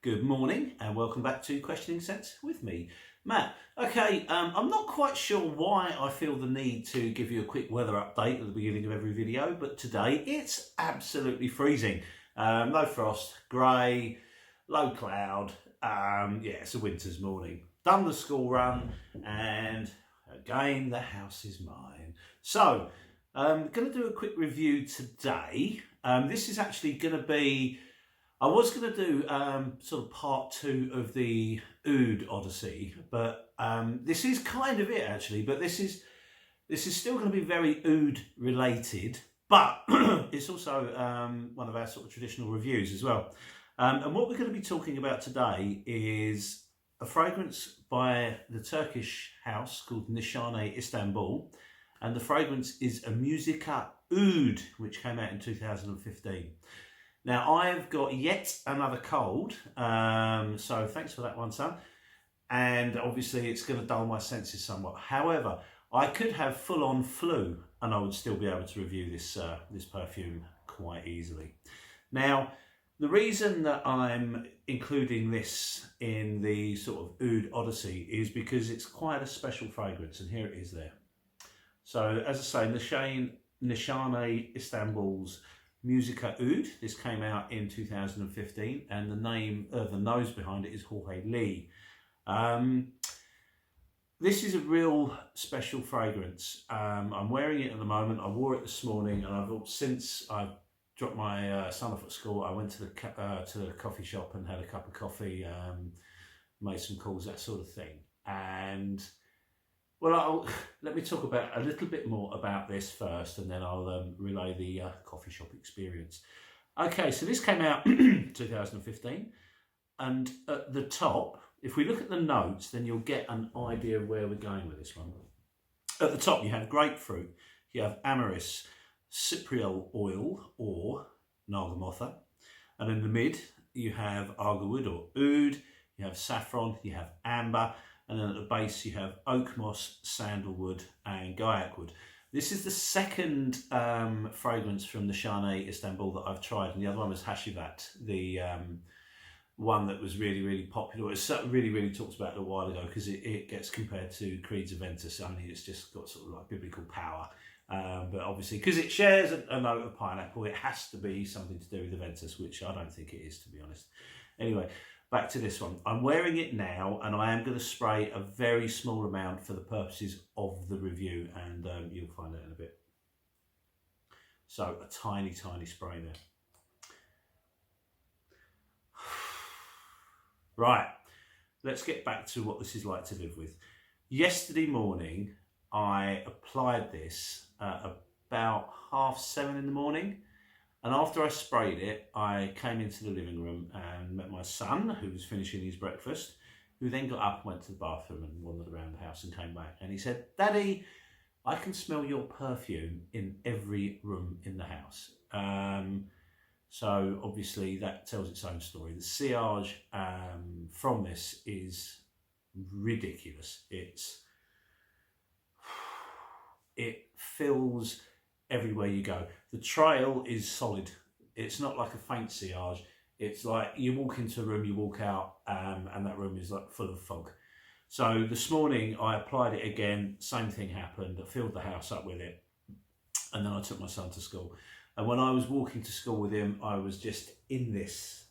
Good morning and welcome back to Questioning Sense with me, Matt. Okay, I'm not quite sure why I feel the need to give you a quick weather update at the beginning of every video, but today it's absolutely freezing. No frost, grey, low cloud. Yeah, it's a winter's morning. Done the school run and again the house is mine. So, I'm going to do a quick review today. This is actually going to be I was going to do sort of part 2 of the Oud Odyssey, but this is kind of it actually. But this is still going to be very Oud related, but it's also one of our sort of traditional reviews as well. And what we're going to be talking about today is a fragrance by the Turkish house called Nishane Istanbul, and the fragrance is a Musiqa Oud, which came out in 2015. Now, I've got yet another cold, so thanks for that one, son. And obviously it's going to dull my senses somewhat. However, I could have full-on flu and I would still be able to review this perfume quite easily. Now, the reason that I'm including this in the sort of Oud Odyssey is because it's quite a special fragrance, and here it is there. So, as I say, Nishane Istanbul's Musiqa Oud. This came out in 2015, and the name, the nose behind it is Jorge Lee. This is a real special fragrance. I'm wearing it at the moment. I wore it this morning, and since I've dropped my son off at school, I went to the coffee shop and had a cup of coffee, made some calls, that sort of thing. And well, let me talk about a little bit more about this first, and then I'll relay the coffee shop experience. Okay, so this came out 2015, and at the top, if we look at the notes, then you'll get an idea of where we're going with this one. At the top, you have grapefruit, you have amyris, cypriol oil or nagamotha, and in the mid, you have argarwood or oud, you have saffron, you have amber, and then at the base you have oak moss, sandalwood and gaiac wood. This is the second fragrance from the Nishane Istanbul that I've tried, and the other one was Hashivat, the one that was really popular. It really talked about it a while ago because it gets compared to Creed's Aventus, only it's just got sort of like biblical power. But obviously, because it shares a note of pineapple, it has to be something to do with Aventus, which I don't think it is, to be honest. Anyway, back to this one. I'm wearing it now, and I am going to spray a very small amount for the purposes of the review, and you'll find out in a bit. So a tiny spray there. Right, let's get back to what this is like to live with. Yesterday morning, I applied this at about 7:30 in the morning. And after I sprayed it, I came into the living room and met my son, who was finishing his breakfast, who then got up, went to the bathroom and wandered around the house and came back. And he said, "Daddy, I can smell your perfume in every room in the house." So obviously that tells its own story. The sillage from this is ridiculous. It fills everywhere you go. The trail is solid. It's not like a faint sillage. It's like you walk into a room, you walk out, and that room is like full of fog. So this morning I applied it again, same thing happened. I filled the house up with it, and then I took my son to school. And when I was walking to school with him, I was just in this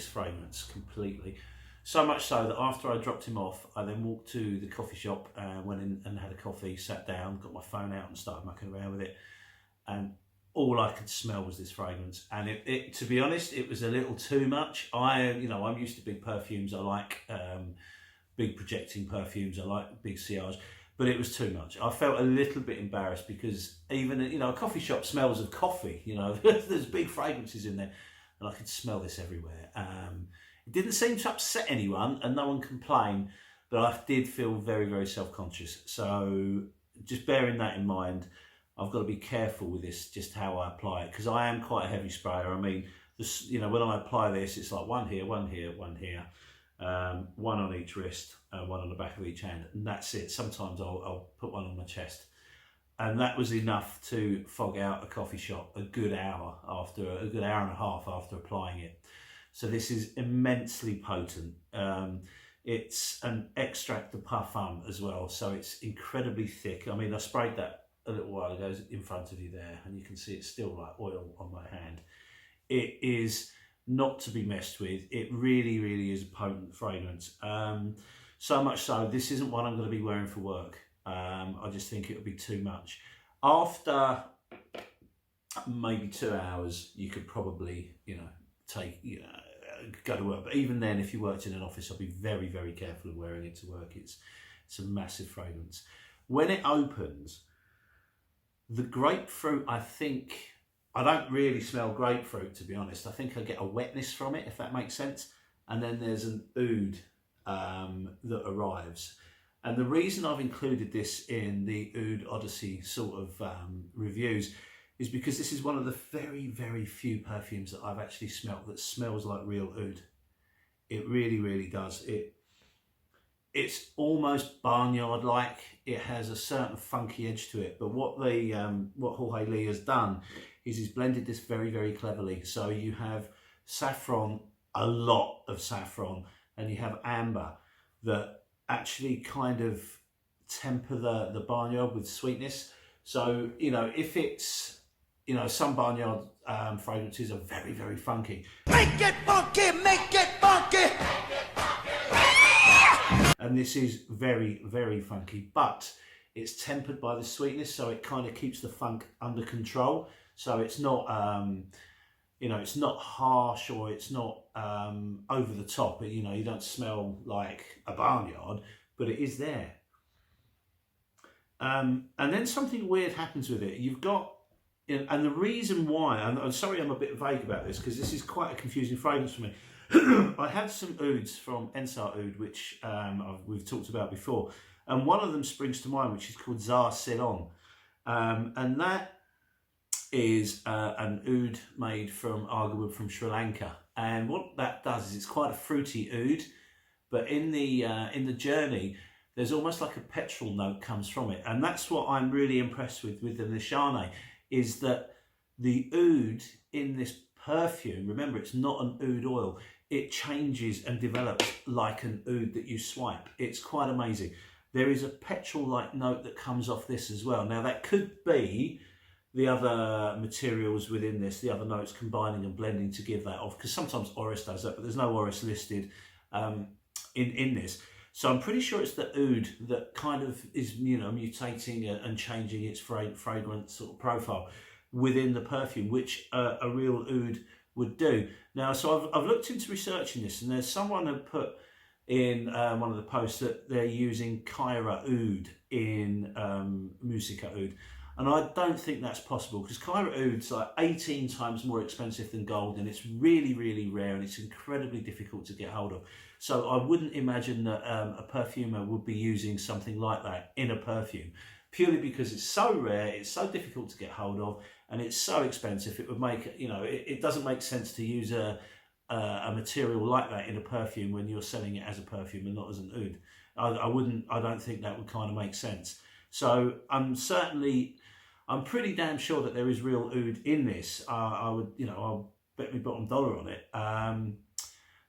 fragrance completely. So much so that after I dropped him off, I then walked to the coffee shop, went in and had a coffee, sat down, got my phone out and started mucking around with it. And all I could smell was this fragrance. And it to be honest, it was a little too much. I'm used to big perfumes. I like big projecting perfumes. I like big sillage. But it was too much. I felt a little bit embarrassed because even, a coffee shop smells of coffee, there's big fragrances in there, and I could smell this everywhere. It didn't seem to upset anyone and no one complained, but I did feel very self-conscious. So just bearing that in mind, I've got to be careful with this, just how I apply it, because I am quite a heavy sprayer. I mean, when I apply this, it's like one here, one here, one here. One on each wrist, one on the back of each hand, and that's it. Sometimes I'll put one on my chest, and that was enough to fog out a coffee shop a good hour and a half after applying it. So this is immensely potent. It's an extract de parfum as well, so it's incredibly thick. I mean, I sprayed that a little while ago in front of you there, and you can see it's still like oil on my hand. It is not to be messed with. It really, really is a potent fragrance. So much so, this isn't one I'm going to be wearing for work. I just think it would be too much. After maybe 2 hours, you could probably, go to work. But even then, if you worked in an office, I'd be very, very careful of wearing it to work. It's a massive fragrance. When it opens, the grapefruit, I don't really smell grapefruit, to be honest. I think I get a wetness from it, if that makes sense. And then there's an oud that arrives. And the reason I've included this in the Oud Odyssey sort of reviews is because this is one of the very, very few perfumes that I've actually smelt that smells like real oud. It really, really does. It's almost barnyard-like. It has a certain funky edge to it. But what Jorge Lee has done is he's blended this very, very cleverly. So you have saffron, a lot of saffron, and you have amber that actually kind of temper the barnyard with sweetness. So, if it's, some barnyard fragrances are very, very funky. Make it funky, make it funky! And this is very, very funky, but it's tempered by the sweetness, so it kind of keeps the funk under control. So it's not, it's not harsh, or it's not over the top. You don't smell like a barnyard, but it is there. And then something weird happens with it. You've got, and the reason why, and I'm sorry I'm a bit vague about this because this is quite a confusing fragrance for me. I had some ouds from Ensar Oud, which we've talked about before, and one of them springs to mind, which is called Zar Ceylon, and that is an oud made from agarwood from Sri Lanka. And what that does is it's quite a fruity oud, but in the journey, there's almost like a petrol note comes from it. And that's what I'm really impressed with the Nishane, is that the oud in this perfume, remember, it's not an oud oil, it changes and develops like an oud that you swipe. It's quite amazing. There is a petrol-like note that comes off this as well. Now that could be the other materials within this, the other notes combining and blending to give that off, because sometimes Oris does that, but there's no Oris listed in this. So I'm pretty sure it's the oud that kind of is, mutating and changing its fragrance sort of profile within the perfume, which a real oud would do. Now, so I've looked into researching this, and there's someone who put in one of the posts that they're using Kyra Oud in Musiqa Oud. And I don't think that's possible, because Kyra Oud's like 18 times more expensive than gold, and it's really, really rare, and it's incredibly difficult to get hold of. So I wouldn't imagine that a perfumer would be using something like that in a perfume, purely because it's so rare, it's so difficult to get hold of, and it's so expensive. It would make, it doesn't make sense to use a material like that in a perfume when you're selling it as a perfume and not as an oud. I don't think that would kind of make sense. So I'm pretty damn sure that there is real oud in this. I'll bet my bottom dollar on it.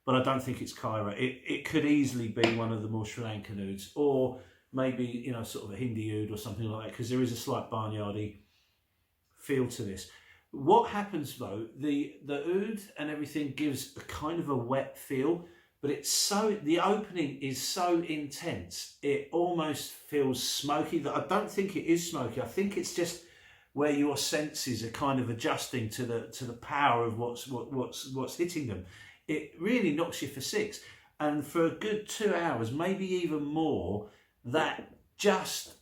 But I don't think it's Kyra. It could easily be one of the more Sri Lankan ouds, or maybe, sort of a Hindi oud or something like that, because there is a slight barnyardy feel to this. What happens though, the oud and everything gives a kind of a wet feel, but the opening is so intense, it almost feels smoky. That I don't think it is smoky. I think it's just where your senses are kind of adjusting to the power of what's hitting them. It really knocks you for six, and for a good 2 hours, maybe even more, that just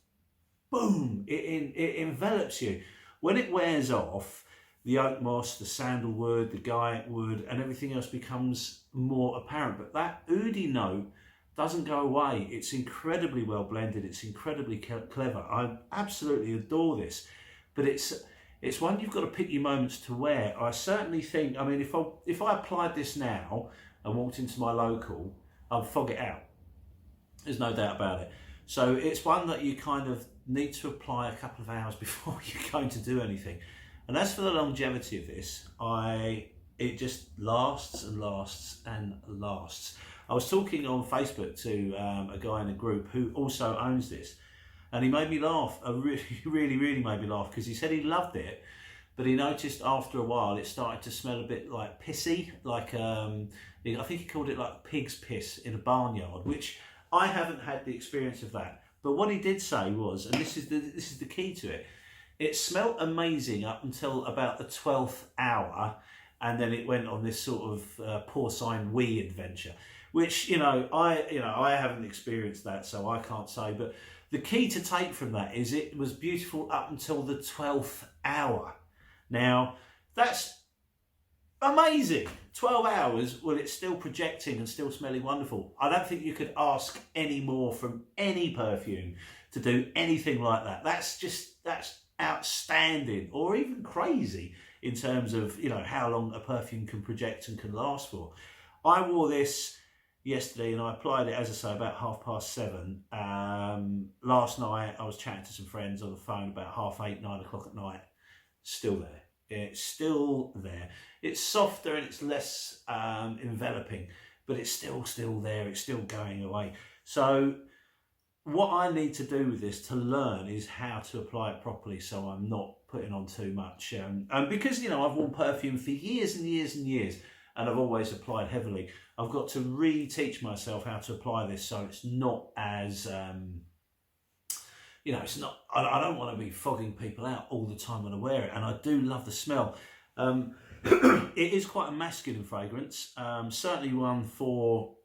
boom, it envelops you. When it wears off, the oak moss, the sandalwood, the guaiac wood, and everything else becomes more apparent. But that oudy note doesn't go away. It's incredibly well blended. It's incredibly clever. I absolutely adore this. But it's one you've got to pick your moments to wear. I certainly think, I mean, if I applied this now and walked into my local, I'd fog it out. There's no doubt about it. So it's one that you kind of need to apply a couple of hours before you're going to do anything. And as for the longevity of this, I it just lasts and lasts and lasts. I was talking on Facebook to a guy in a group who also owns this, and he made me laugh. Really made me laugh, because he said he loved it, but he noticed after a while it started to smell a bit like pissy, like I think he called it like pig's piss in a barnyard, which I haven't had the experience of that. But what he did say was, and this is the key to it, it smelled amazing up until about the 12th hour, and then it went on this sort of porcine wee adventure, which I haven't experienced that, so I can't say. But the key to take from that is it was beautiful up until the 12th hour. Now that's amazing. 12 hours, well, it's still projecting and still smelling wonderful. I don't think you could ask any more from any perfume to do anything like that. That's outstanding, or even crazy in terms of, how long a perfume can project and can last for. I wore this yesterday and I applied it, as I say, about 7:30. Last night I was chatting to some friends on the phone about 8:30, 9 o'clock at night. Still there. It's still there. It's softer and it's less enveloping, but it's still there. It's still going away. So what I need to do with this to learn is how to apply it properly, so I'm not putting on too much. Because I've worn perfume for years and years and years, and I've always applied heavily. I've got to reteach myself how to apply this, so it's not as it's not. I don't want to be fogging people out all the time when I wear it, and I do love the smell. It is quite a masculine fragrance, certainly one for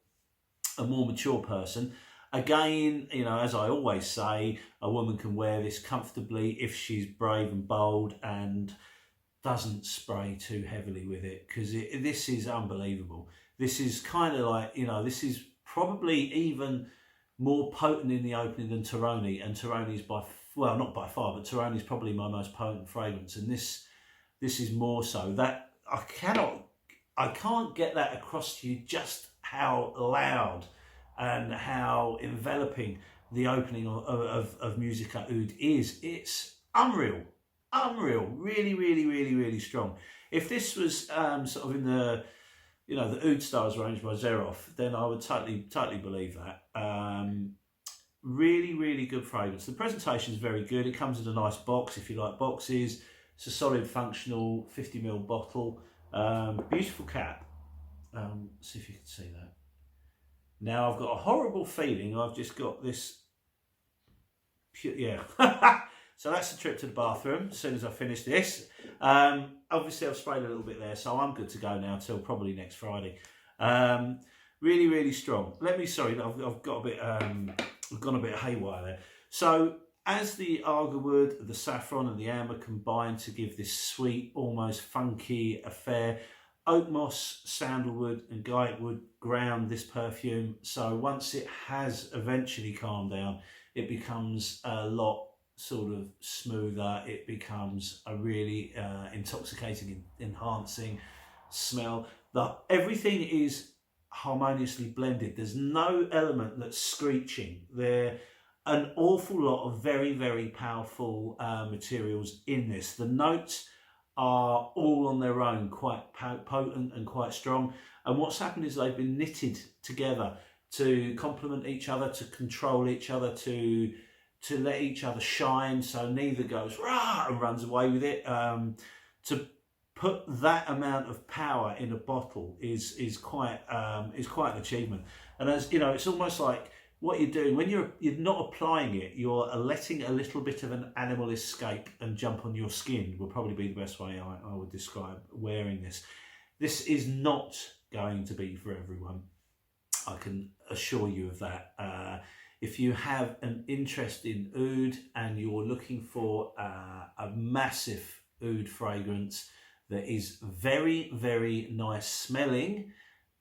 a more mature person. Again, as I always say, a woman can wear this comfortably if she's brave and bold and doesn't spray too heavily with it, because this is unbelievable. This is kind of like, this is probably even more potent in the opening than Teroni, and Teroni's not by far, but Teroni's probably my most potent fragrance, and this is more so. That I can't get that across to you, just how loud and how enveloping the opening of Musiqa Oud is. It's unreal, really strong. If this was sort of in the the Oud Stars range by Zeroff, then I would totally believe that. Really good fragrance. The presentation is very good. It comes in a nice box if you like boxes. It's a solid functional 50ml bottle. Beautiful cap. See if you can see that. Now I've got a horrible feeling I've just got this. So that's the trip to the bathroom as soon as I finish this. Obviously I've sprayed a little bit there, so I'm good to go now till probably next Friday. Really strong. I've got a bit, I've gone a bit haywire there. So as the argarwood, the saffron and the amber combine to give this sweet, almost funky affair, oak moss, sandalwood and guaiac wood ground this perfume. So once it has eventually calmed down, it becomes a lot sort of smoother. It becomes a really intoxicating, enhancing smell. Everything is harmoniously blended. There's no element that's screeching. There are an awful lot of very powerful materials in this. The notes are all on their own quite potent and quite strong, and what's happened is they've been knitted together to complement each other, to control each other, to let each other shine, so neither goes rah and runs away with it. To put that amount of power in a bottle is quite an achievement. And as it's almost like what you're doing when you're not applying it, you're letting a little bit of an animal escape and jump on your skin, would probably be the best way I would describe wearing this. This is not going to be for everyone, I can assure you of that. If you have an interest in oud and you're looking for a massive oud fragrance that is very nice smelling,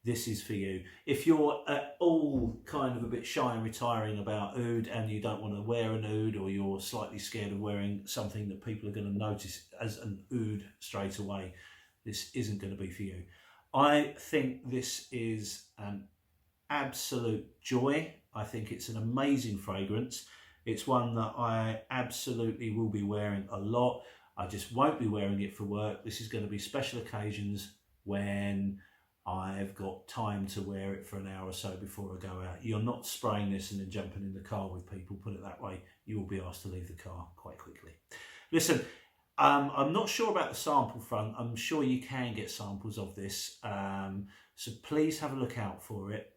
this is for you. If you're at all kind of a bit shy and retiring about oud and you don't want to wear an oud, or you're slightly scared of wearing something that people are going to notice as an oud straight away, this isn't going to be for you. I think this is an absolute joy. I think it's an amazing fragrance. It's one that I absolutely will be wearing a lot. I just won't be wearing it for work. This is going to be special occasions, when I've got time to wear it for an hour or so before I go out. You're not spraying this and then jumping in the car with people, put it that way. You will be asked to leave the car quite quickly. Listen, I'm not sure about the sample front. I'm sure you can get samples of this. So please have a look out for it.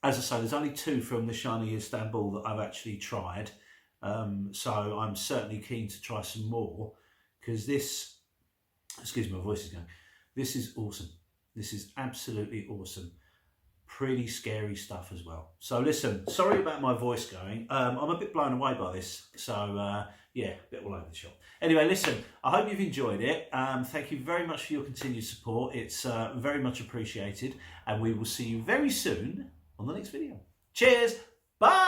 As I say, there's only 2 from Nishane Istanbul that I've actually tried. So I'm certainly keen to try some more, because this, excuse me, my voice is going. This is awesome. This is absolutely awesome. Pretty scary stuff as well. So listen, sorry about my voice going. I'm a bit blown away by this. So yeah, a bit all over the shop. Anyway, listen, I hope you've enjoyed it. Thank you very much for your continued support. It's very much appreciated. And we will see you very soon on the next video. Cheers. Bye.